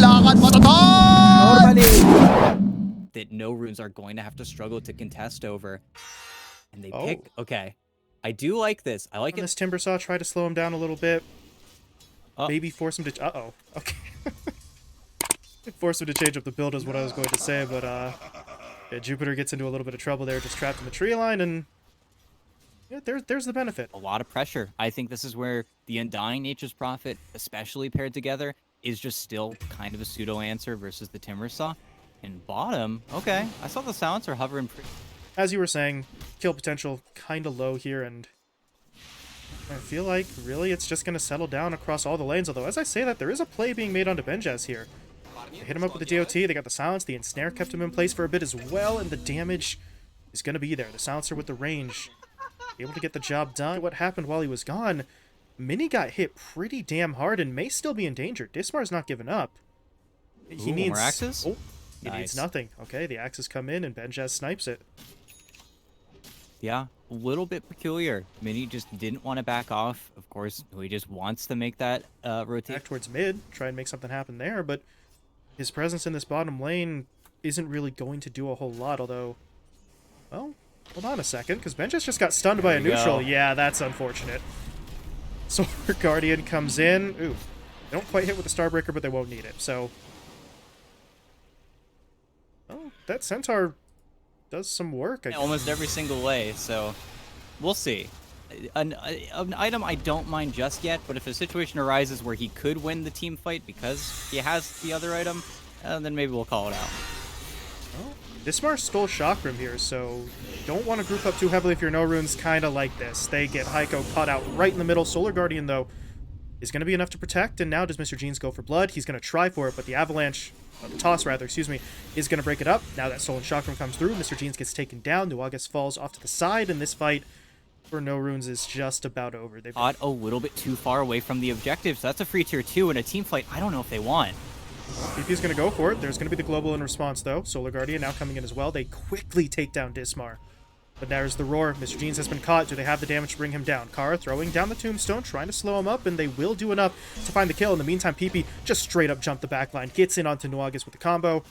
Kailangan matatag! Normally. That no runes are going to have to struggle to contest over. And they pick... Okay. I do like this. I like it. This Timbersaw, try to slow him down a little bit. Oh. Maybe force him to... Uh-oh. Okay. Force him to change up the build is what I was going to say, but yeah, Jupiter gets into a little bit of trouble there, just trapped in the tree line, and yeah, there's the benefit. A lot of pressure. I think this is where the Undying Nature's Prophet, especially paired together, is just still kind of a pseudo-answer versus the Timbersaw. And bottom, okay, I saw the Silencer hovering pretty... As you were saying, kill potential kind of low here, and I feel like, really, it's just going to settle down across all the lanes, although as I say that, there is a play being made onto Benjaz here. They hit him up with the DOT, they got the silence, the ensnare kept him in place for a bit as well, and the damage is going to be there. The silencer with the range, able to get the job done. What happened while he was gone, Mini got hit pretty damn hard and may still be in danger. Dismar's not giving up. He needs... more axes? Oh, he Nice. needs nothing. Okay, the axes come in and Benjaz snipes it. Yeah, a little bit peculiar. Mini just didn't want to back off. Of course, he just wants to make that rotate. Back towards mid, try and make something happen there, but his presence in this bottom lane isn't really going to do a whole lot, although... Well, hold on a second, because Benjaz just got stunned by a neutral. Go. Yeah, that's unfortunate. Solar Guardian comes in. Ooh, they don't quite hit with the Starbreaker, but they won't need it, so... Oh, that Centaur does some work. Almost every single way, so we'll see. An item I don't mind just yet, but if a situation arises where he could win the team fight because he has the other item, then maybe we'll call it out. Well, Dismar stole Chakram here, so don't want to group up too heavily if your no runes kind of like this. They get Heiko caught out right in the middle. Solar Guardian, though, is going to be enough to protect, and now does Mr. Jeans go for blood? He's going to try for it, but the Avalanche... the toss, rather, excuse me, is going to break it up. Now that Stolen Chakram comes through, Mr. Jeans gets taken down, Nuagas falls off to the side, and this fight for no runes is just about over. They've got a little bit too far away from the objective, so that's a free tier 2 in a team fight. I don't know if they want. PP's going to go for it. There's going to be the global in response, though. Solar Guardian now coming in as well. They quickly take down Dismar. But there's the roar. Mr. Jeans has been caught. Do they have the damage to bring him down? Kara throwing down the tombstone, trying to slow him up, and they will do enough to find the kill. In the meantime, PP just straight up jumped the backline, gets in onto Nuagas with the combo,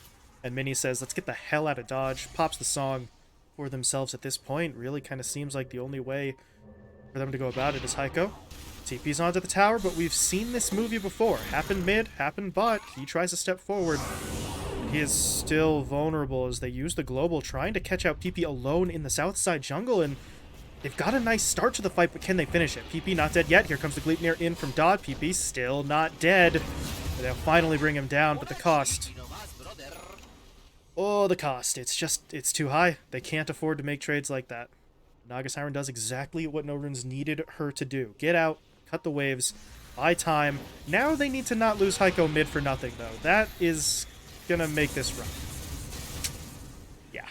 and Mini says, let's get the hell out of Dodge. Pops the song for themselves at this point. Really kind of seems like the only way for them to go about it is Heiko. TP's onto the tower, but we've seen this movie before. Happened mid, happened bot. He tries to step forward. He is still vulnerable as they use the global, trying to catch out PP alone in the south side jungle, and they've got a nice start to the fight, but can they finish it? PP not dead yet. Here comes the Gleipnir in from Dodd. PP still not dead. They'll finally bring him down, but the cost... Oh, the cost. It's too high. They can't afford to make trades like that. Naga Siren does exactly what No Runes needed her to do. Get out, cut the waves, buy time. Now they need to not lose Heiko mid for nothing, though. That is gonna make this run. Yeah.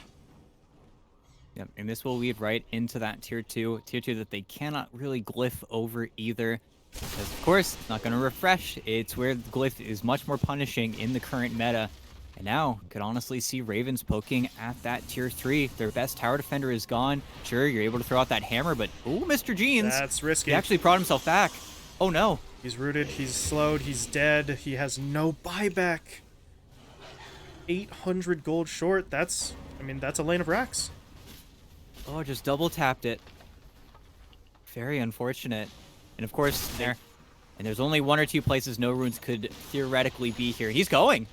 Yep, and this will lead right into that tier 2 that they cannot really glyph over either, because of course it's not going to refresh. It's where the glyph is much more punishing in the current meta, and now could honestly see Ravens poking at that tier 3. Their best tower defender is gone. Sure, you're able to throw out that hammer, but ooh, Mr. Jeans, that's risky. He actually brought himself back. Oh no, he's rooted, he's slowed, he's dead, he has no buyback. 800 gold short. That's, I mean, that's a lane of racks. Oh, just double tapped it. Very unfortunate. And of course, there's only one or two places no runes could theoretically be here. He's going.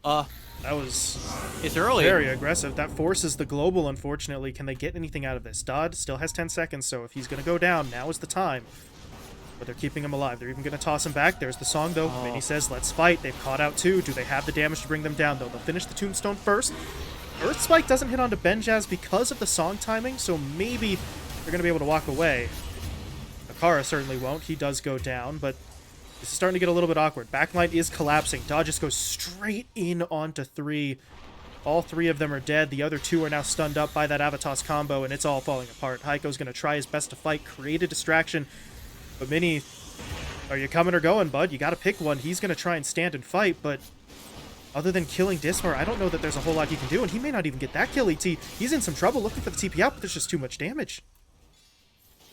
That was it's early. Very aggressive. That forces the global, unfortunately. Can they get anything out of this? Dodd still has 10 seconds, so if he's going to go down, now is the time. But they're keeping him alive. They're even going to toss him back. There's the song, though. Oh. Mini says, let's fight. They've caught out two. Do they have the damage to bring them down, though? They'll finish the tombstone first. Earth Spike doesn't hit onto Benjaz because of the song timing, so maybe they're going to be able to walk away. Akara certainly won't. He does go down, but this is starting to get a little bit awkward. Backline is collapsing. Dodge just goes straight in onto 3. All 3 of them are dead. The other 2 are now stunned up by that Avatos combo, and it's all falling apart. Heiko's going to try his best to fight, create a distraction. But Mini, are you coming or going, bud? You got to pick one. He's going to try and stand and fight, but other than killing Dismar, I don't know that there's a whole lot he can do, and he may not even get that kill, ET. He's in some trouble looking for the TP out, but there's just too much damage.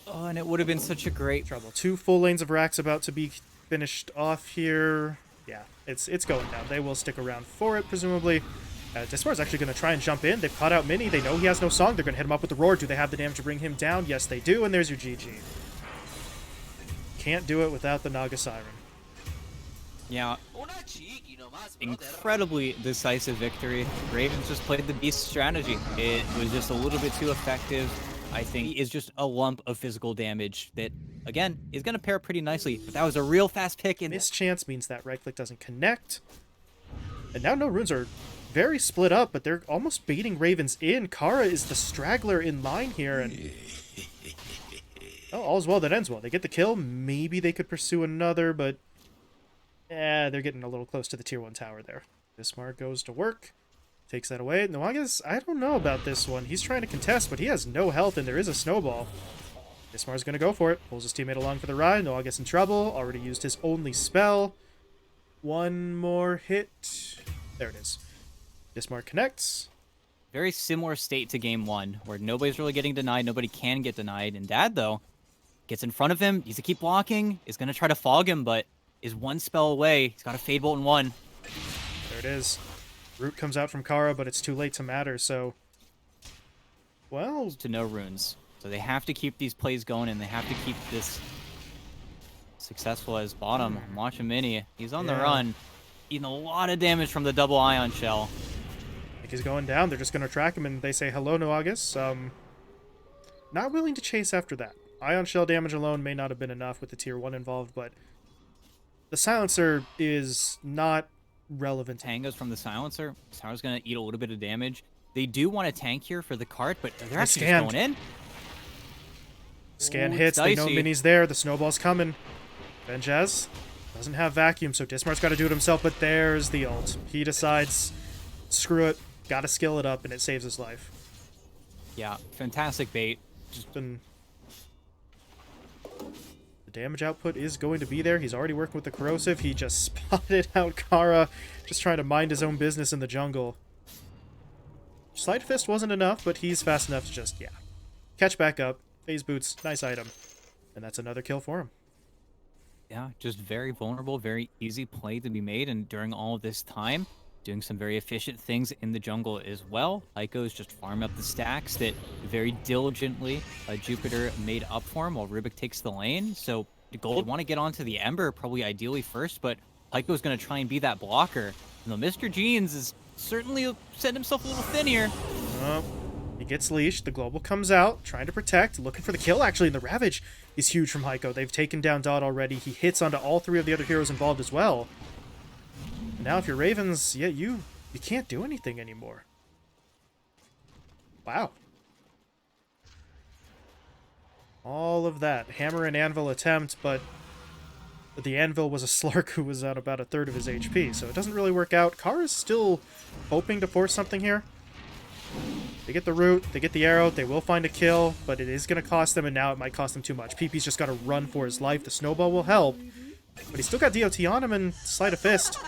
Oh, and it would have been such a great trouble. 2 full lanes of racks about to be finished off here. Yeah, it's going down. They will stick around for it, presumably. Dismar's actually going to try and jump in. They've caught out Mini. They know he has no song. They're going to hit him up with the roar. Do they have the damage to bring him down? Yes, they do, and there's your GG. Can't do it without the Naga Siren. Yeah. Incredibly decisive victory. Ravens just played the beast strategy. It was just a little bit too effective. I think is just a lump of physical damage that, again, is going to pair pretty nicely. But that was a real fast pick. And Mischance means that right click doesn't connect. And now no runes are very split up, but they're almost baiting Ravens in. Kara is the straggler in line here, and oh, all's well that ends well. They get the kill. Maybe they could pursue another, but they're getting a little close to the tier 1 tower there. Dismar goes to work, takes that away. Nuaga's, I don't know about this one. He's trying to contest, but he has no health, and there is a snowball. Dismar's going to go for it. Pulls his teammate along for the ride. Nuaga's in trouble. Already used his only spell. One more hit. There it is. Dismar connects. very similar state to game 1, where nobody's really getting denied, nobody can get denied. And Dad, though, gets in front of him, needs to keep blocking, is going to try to fog him, but is one spell away. He's got a Fade Bolt in 1. There it is. Root comes out from Kara, but it's too late to matter, so... Well... To no runes. So they have to keep these plays going, and they have to keep this successful as bottom. Watch him Mini. He's on the run. Eating a lot of damage from the double ion shell. I think he's going down. They're just going to track him, and they say, hello, Nuagas. Not willing to chase after that. Ion shell damage alone may not have been enough with the tier 1 involved, but the silencer is not relevant. Tango's from the silencer. Sour's going to eat a little bit of damage. They do want to tank here for the cart, but they're actually just going in. Scan hits. They know Mini's there. The snowball's coming. Benjaz doesn't have vacuum, so Dismar's got to do it himself, but there's the ult. He decides, screw it, got to skill it up, and it saves his life. Yeah, fantastic bait. The damage output is going to be there. He's already working with the corrosive. He just spotted out Kara, just trying to mind his own business in the jungle. Slide Fist wasn't enough, but he's fast enough to just, catch back up. Phase Boots, nice item. And that's another kill for him. Yeah, just very vulnerable, very easy play to be made, and during all of this time, doing some very efficient things in the jungle as well. Heiko's just farm up the stacks that very diligently Jupiter made up for him while Rubik takes the lane. So the goal want to get onto the Ember, probably ideally first, but Heiko's going to try and be that blocker. And the Mr. Jeans is certainly setting himself a little thin here. He gets leashed. The global comes out, trying to protect, looking for the kill, actually, and the Ravage is huge from Heiko. They've taken down Dot already. He hits onto all three of the other heroes involved as well. And now if you're Ravens, you can't do anything anymore. Wow. All of that. Hammer and Anvil attempt, but the Anvil was a Slark who was at about a third of his HP, so it doesn't really work out. Kara's still hoping to force something here. They get the root, they get the arrow, they will find a kill, but it is going to cost them, and now it might cost them too much. PP's just got to run for his life. The snowball will help, but he's still got DOT on him and Sleight of Fist.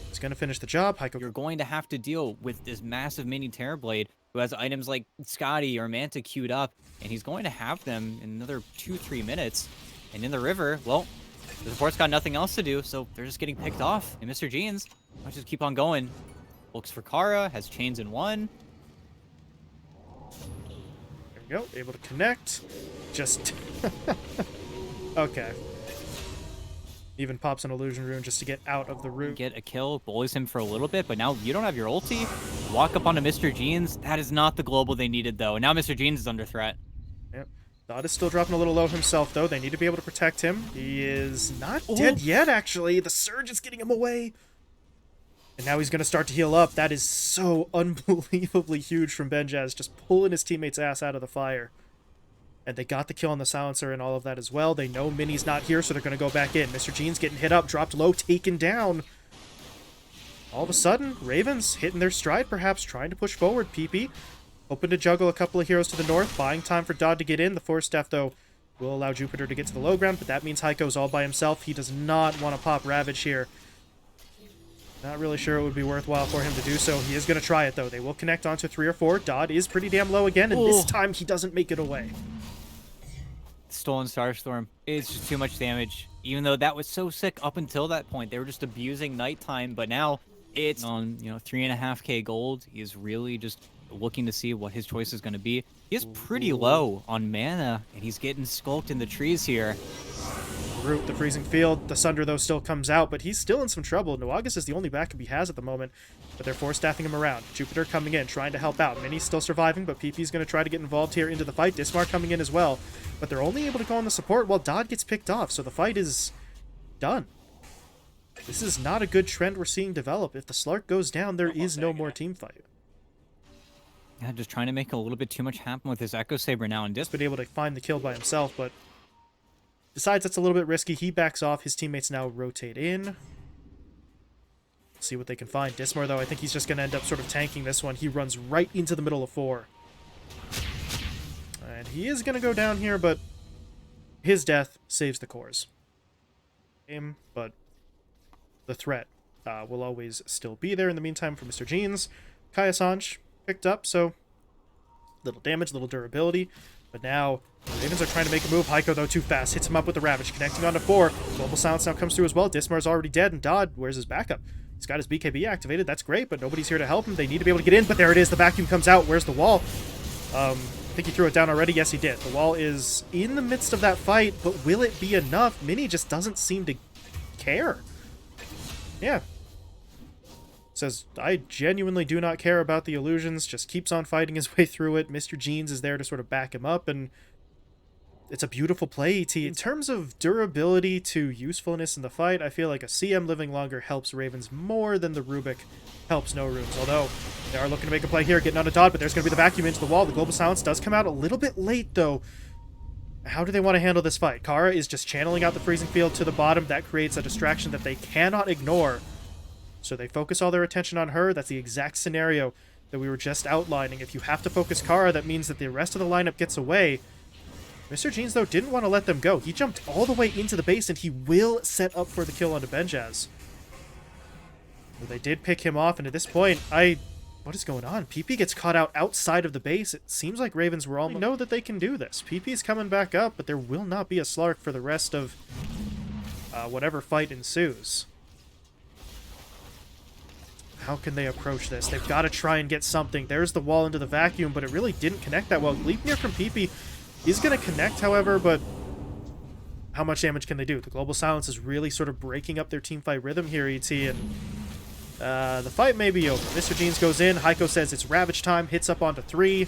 He's going to finish the job. Heiko. You're going to have to deal with this massive mini Terrorblade who has items like Scotty or Manta queued up, and he's going to have them in another 2-3 minutes. And in the river, well, the support's got nothing else to do, so they're just getting picked off. And Mr. Jeans might just keep on going. Looks for Kara, has chains in 1. There we go, able to connect. Just... okay. Even pops an illusion rune just to get out of the root. Get a kill, bullies him for a little bit, but now you don't have your ulti. Walk up onto Mr. Jeans. That is not the global they needed, though. And now Mr. Jeans is under threat. Yep. Dot is still dropping a little low himself, though. They need to be able to protect him. He is not dead yet, actually. The surge is getting him away. And now he's going to start to heal up. That is so unbelievably huge from Benjaz, just pulling his teammate's ass out of the fire. And they got the kill on the silencer and all of that as well. They know Mini's not here, so they're going to go back in. Mr. Jeans getting hit up, dropped low, taken down. All of a sudden, Ravens hitting their stride, perhaps, trying to push forward. PP hoping to juggle a couple of heroes to the north, buying time for Dodd to get in. The Force Staff, though, will allow Jupiter to get to the low ground, but that means Heiko's all by himself. He does not want to pop Ravage here. Not really sure it would be worthwhile for him to do so. He is going to try it, though. They will connect onto 3 or 4. Dodd is pretty damn low again, and this time he doesn't make it away. stolen Starstorm. It's just too much damage. Even though that was so sick up until that point. They were just abusing nighttime, but now it's on, 3.5k gold. He's really just looking to see what his choice is going to be. He's pretty low on mana, and he's getting skulked in the trees here. Root, the freezing field. The Sunder, though, still comes out, but he's still in some trouble. Nuagas is the only backup he has at the moment, but they're force-staffing him around. Jupiter coming in, trying to help out. Mini's still surviving, but PP's going to try to get involved here into the fight. Dismar coming in as well, but they're only able to go on the support while Dodd gets picked off, so the fight is done. This is not a good trend we're seeing develop. If the Slark goes down, there is no more team fight. Yeah, just trying to make a little bit too much happen with his Echo Saber now, and He's been able to find the kill by himself, but decides it's a little bit risky. He backs off. His teammates now rotate in. See what they can find. Dismar, though, I think he's just going to end up sort of tanking this one. He runs right into the middle of 4. And he is going to go down here, but his death saves the cores. But the threat will always still be there in the meantime for Mr. Jeans. Kai Assange picked up, so little damage, little durability. But now the Ravens are trying to make a move. Heiko, though, too fast. Hits him up with the Ravage. Connecting onto 4. Global Silence now comes through as well. Dismar's already dead, and Dodd, where's his backup? He's got his BKB activated. That's great, but nobody's here to help him. They need to be able to get in, but there it is. The vacuum comes out. Where's the wall? I think he threw it down already. Yes, he did. The wall is in the midst of that fight, but will it be enough? Mini just doesn't seem to care. Yeah. Says, I genuinely do not care about the illusions, just keeps on fighting his way through it. Mr. Jeans is there to sort of back him up, and it's a beautiful play, ET. In terms of durability to usefulness in the fight, I feel like a CM living longer helps Ravens more than the Rubik helps No Runes, although they are looking to make a play here, getting on a Dodd, but there's going to be the vacuum into the wall. The Global Silence does come out a little bit late, though. How do they want to handle this fight? Kara is just channeling out the freezing field to the bottom. That creates a distraction that they cannot ignore. So they focus all their attention on her. That's the exact scenario that we were just outlining. If you have to focus Kara, that means that the rest of the lineup gets away. Mr. Jeans, though, didn't want to let them go. He jumped all the way into the base, and he will set up for the kill onto Benjaz. Well, they did pick him off, and at this point, what is going on? PP gets caught out outside of the base. It seems like Ravens were all know that they can do this. PP's coming back up, but there will not be a Slark for the rest of whatever fight ensues. How can they approach this? They've got to try and get something. There's the wall into the vacuum, but it really didn't connect that well. Gleipnir from PP is going to connect, however, but how much damage can they do? The Global Silence is really sort of breaking up their teamfight rhythm here, ET, and the fight may be over. Mr. Jeans goes in. Heiko says it's Ravage time, hits up onto 3. I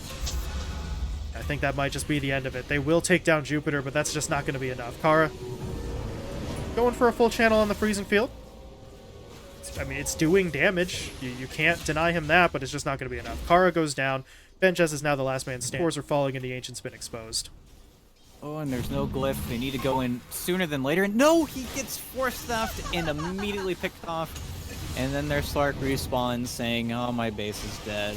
think that might just be the end of it. They will take down Jupiter, but that's just not going to be enough. Kara going for a full channel on the freezing field. I mean, it's doing damage. You can't deny him that, but it's just not going to be enough. Kara goes down. Benjaz is now the last man standing. Cores are falling, and the Ancient's been exposed. Oh, and there's no glyph. They need to go in sooner than later. And no, he gets force stuffed and immediately picked off. And then their Slark respawns saying, oh, my base is dead.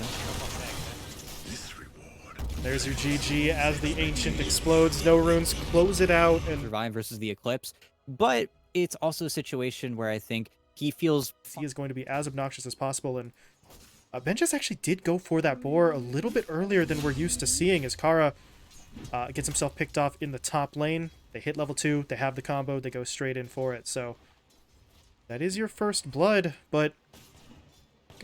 There's your GG as the Ancient explodes. No Runes close it out. And Survive versus the Eclipse. But it's also a situation where I think he feels he is going to be as obnoxious as possible, and Benjaz actually did go for that boar a little bit earlier than we're used to seeing, as Kara gets himself picked off in the top lane. They hit level 2, they have the combo, they go straight in for it, so that is your first blood, but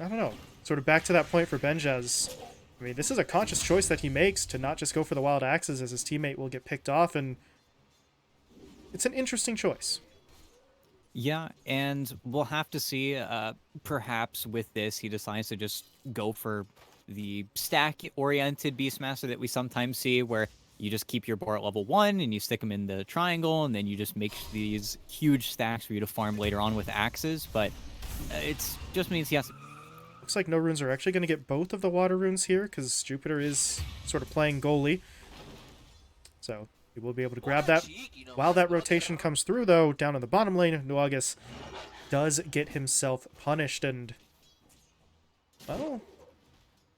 I don't know, sort of back to that point for Benjaz. I mean, this is a conscious choice that he makes to not just go for the wild axes, as his teammate will get picked off, and it's an interesting choice. Yeah, and we'll have to see, perhaps with this, he decides to just go for the stack-oriented Beastmaster that we sometimes see, where you just keep your boar at level 1, and you stick them in the triangle, and then you just make these huge stacks for you to farm later on with axes, but it just means he has to... Looks like No Runes are actually going to get both of the water runes here, because Jupiter is sort of playing goalie. So we will be able to grab that. While that rotation comes through, though, down in the bottom lane, Nuagas does get himself punished, and, well,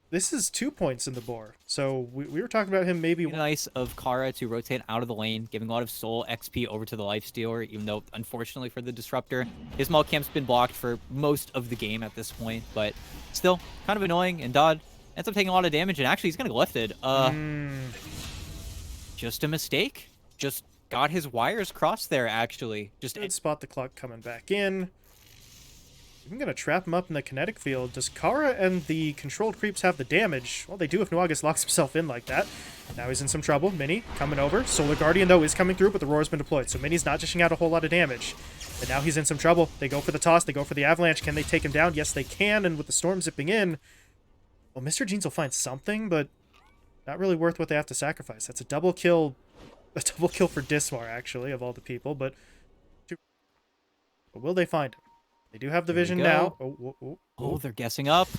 this is 2 points in the boar. So we were talking about him maybe... Nice of Kara to rotate out of the lane, giving a lot of soul XP over to the Lifestealer, even though, unfortunately for the Disruptor, his Malcamp's been blocked for most of the game at this point, but still, kind of annoying, and Dodd ends up taking a lot of damage, and actually he's going to get lifted. Just a mistake? just got his wires crossed there, actually. Just Good spot the clock coming back in. I'm going to trap him up in the kinetic field. Does Kara and the controlled creeps have the damage? Well, they do if Nuagas locks himself in like that. Now he's in some trouble. Mini coming over. Solar Guardian, though, is coming through, but the Roar's been deployed. So Mini's not dishing out a whole lot of damage. And now he's in some trouble. They go for the toss. They go for the avalanche. Can they take him down? Yes, they can. And with the storm zipping in, well, Mr. Jeans will find something, but not really worth what they have to sacrifice. That's a double kill. A double kill for Dismar, actually, of all the people. But will they find him? They do have the vision now. Oh, they're guessing up.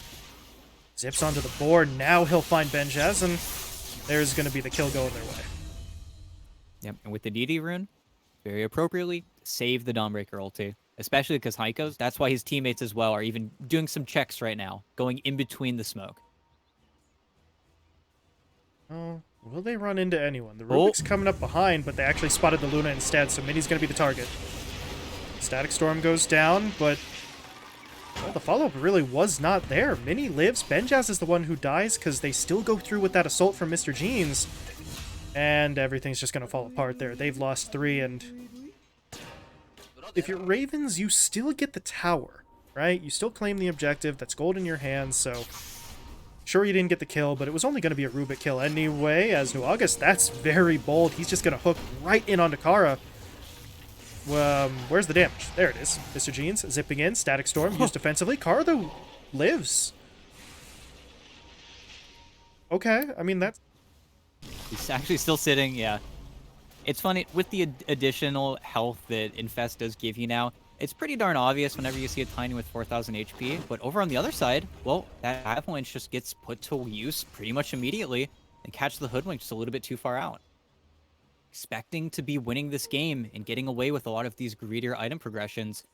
Zips onto the board. Now he'll find Benjaz, and there's going to be the kill going their way. Yep, and with the DD rune, very appropriately, save the Dawnbreaker ulti. Especially because Heiko's, that's why his teammates as well are even doing some checks right now, going in between the smoke. Oh, will they run into anyone? The Rubik's coming up behind, but they actually spotted the Luna instead, so Mini's going to be the target. Static Storm goes down, but well, the follow-up really was not there. Mini lives. Benjaz is the one who dies because they still go through with that assault from Mr. Jeans, and everything's just going to fall apart there. They've lost 3, and if you're Ravens, you still get the tower, right? You still claim the objective. That's gold in your hands, so sure you didn't get the kill, but it was only going to be a Rubik kill anyway. As Nuagas, that's very bold. He's just going to hook right in onto Kara. Where's the damage? There it is. Mr. Jeans zipping in. Static Storm used defensively. Kara, though, lives. Okay, I mean, that's... He's actually still sitting, yeah. It's funny, with the additional health that Infest does give you now, it's pretty darn obvious whenever you see a Tiny with 4,000 HP, but over on the other side, well, that Avalanche just gets put to use pretty much immediately and catch the Hoodwink just a little bit too far out. Expecting to be winning this game and getting away with a lot of these greedier item progressions.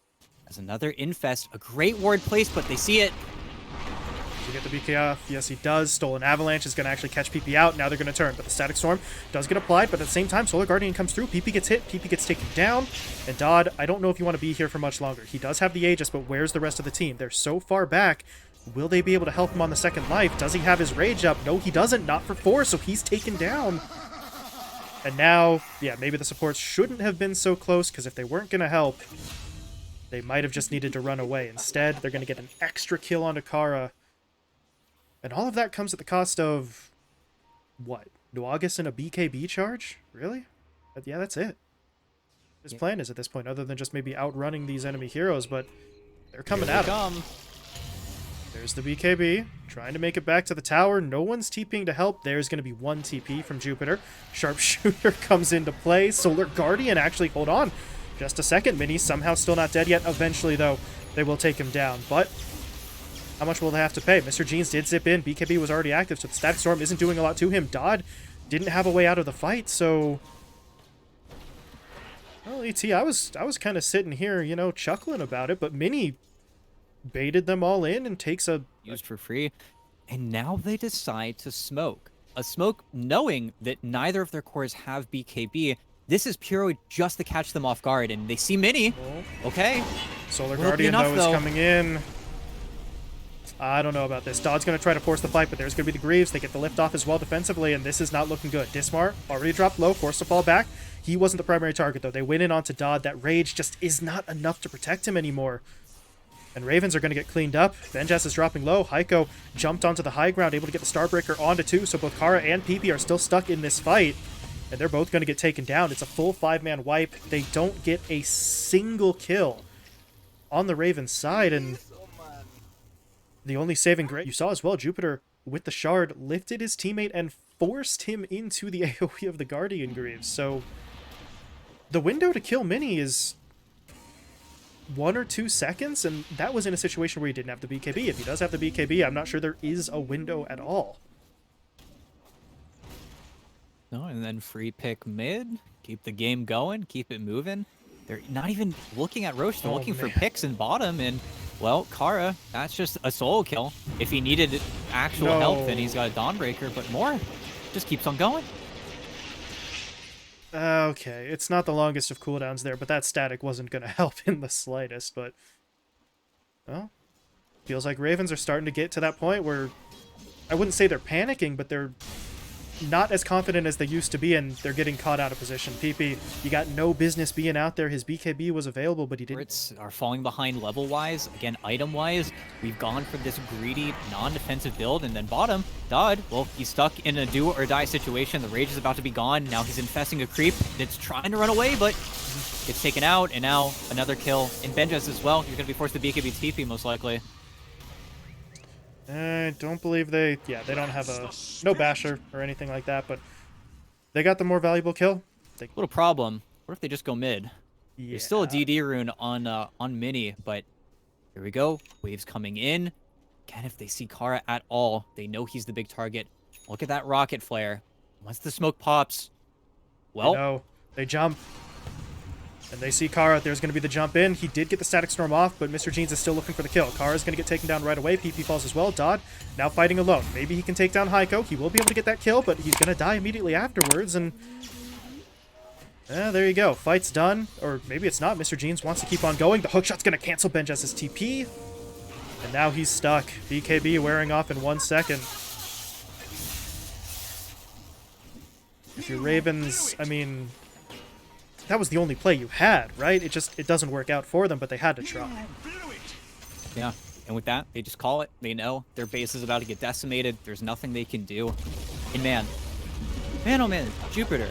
As another Infest, a great ward place, but they see it. You get the BK off. Yes, he does. Stolen Avalanche is going to actually catch PP out. Now they're going to turn, but the Static Storm does get applied, but at the same time, Solar Guardian comes through. PP gets hit. PP gets taken down. And Dodd, I don't know if you want to be here for much longer. He does have the Aegis, but where's the rest of the team? They're so far back. Will they be able to help him on the second life? Does he have his Rage up? No, he doesn't. Not for 4, so he's taken down. And now, yeah, maybe the supports shouldn't have been so close, because if they weren't going to help, they might have just needed to run away. Instead, they're going to get an extra kill onto Kara. And all of that comes at the cost of, what, Nuagas and a BKB charge? Really? Yeah, that's it. His plan is at this point, other than just maybe outrunning these enemy heroes, but they're coming at him. There's the BKB, trying to make it back to the tower. No one's TPing to help. There's going to be one TP from Jupiter. Sharpshooter comes into play. Solar Guardian, actually, hold on just a second. Mini's somehow still not dead yet. Eventually, though, they will take him down. But how much will they have to pay? Mr. Jeans did zip in. BKB was already active, so the Static Storm isn't doing a lot to him. Dodd didn't have a way out of the fight, so... Well, ET, I was kind of sitting here, you know, chuckling about it, but Mini baited them all in and takes a... Used for free. And now they decide to smoke. A smoke knowing that neither of their cores have BKB. This is purely just to catch them off guard, and they see Mini. Oh. Okay. Solar Guardian, though, is coming in. I don't know about this. Dodd's going to try to force the fight, but there's going to be the Greaves. They get the lift off as well defensively, and this is not looking good. Dismar already dropped low, forced to fall back. He wasn't the primary target, though. They went in onto Dodd. That Rage just is not enough to protect him anymore. And Ravens are going to get cleaned up. Benjaz is dropping low. Heiko jumped onto the high ground, able to get the Starbreaker onto 2, so both Kara and PP are still stuck in this fight. And they're both going to get taken down. It's a full 5-man wipe. They don't get a single kill on the Ravens side, and the only saving grace you saw as well, Jupiter with the shard lifted his teammate and forced him into the AoE of the Guardian Greaves. So the window to kill Mini is 1 or 2 seconds, and that was in a situation where he didn't have the BKB. If he does have the BKB, I'm not sure there is a window at all. No, and then free pick mid, keep the game going, keep it moving. They're not even looking at Roche, they're looking for picks in bottom, and well, Kara, that's just a solo kill. If he needed actual help, then he's got a Dawnbreaker, but more just keeps on going. Okay, it's not the longest of cooldowns there, but that static wasn't going to help in the slightest, but... Well, feels like Ravens are starting to get to that point where... I wouldn't say they're panicking, but they're not as confident as they used to be, and they're getting caught out of position. PP, you got no business being out there. His BKB was available, but he didn't. Spirits are falling behind level-wise. Again, item-wise, we've gone for this greedy, non-defensive build, and then bottom, Dodd, well, he's stuck in a do-or-die situation. The rage is about to be gone. Now he's infesting a creep that's trying to run away, but gets taken out, and now another kill. And Benjas as well. He's going to be forced to BKB TP, most likely. I don't believe they don't have no basher or anything like that, but they got the more valuable kill. Little problem. What if they just go mid? Yeah. There's still a DD rune on Mini, but here we go. Waves coming in. Again, if they see Kara at all, they know he's the big target. Look at that rocket flare. Once the smoke pops, well, no, they jump. And they see Kara. There's going to be the jump in. He did get the static storm off, but Mr. Jeans is still looking for the kill. Kara's going to get taken down right away. PP falls as well. Dodd now fighting alone. Maybe he can take down Heiko. He will be able to get that kill, but he's going to die immediately afterwards. And there you go. Fight's done. Or maybe it's not. Mr. Jeans wants to keep on going. The hookshot's going to cancel Benjas' TP. And now he's stuck. BKB wearing off in 1 second. If you're Ravens, I mean, that was the only play you had, right? It doesn't work out for them, but they had to try. Yeah, and with that, they just call it. They know their base is about to get decimated. There's nothing they can do. And man, oh man, Jupiter.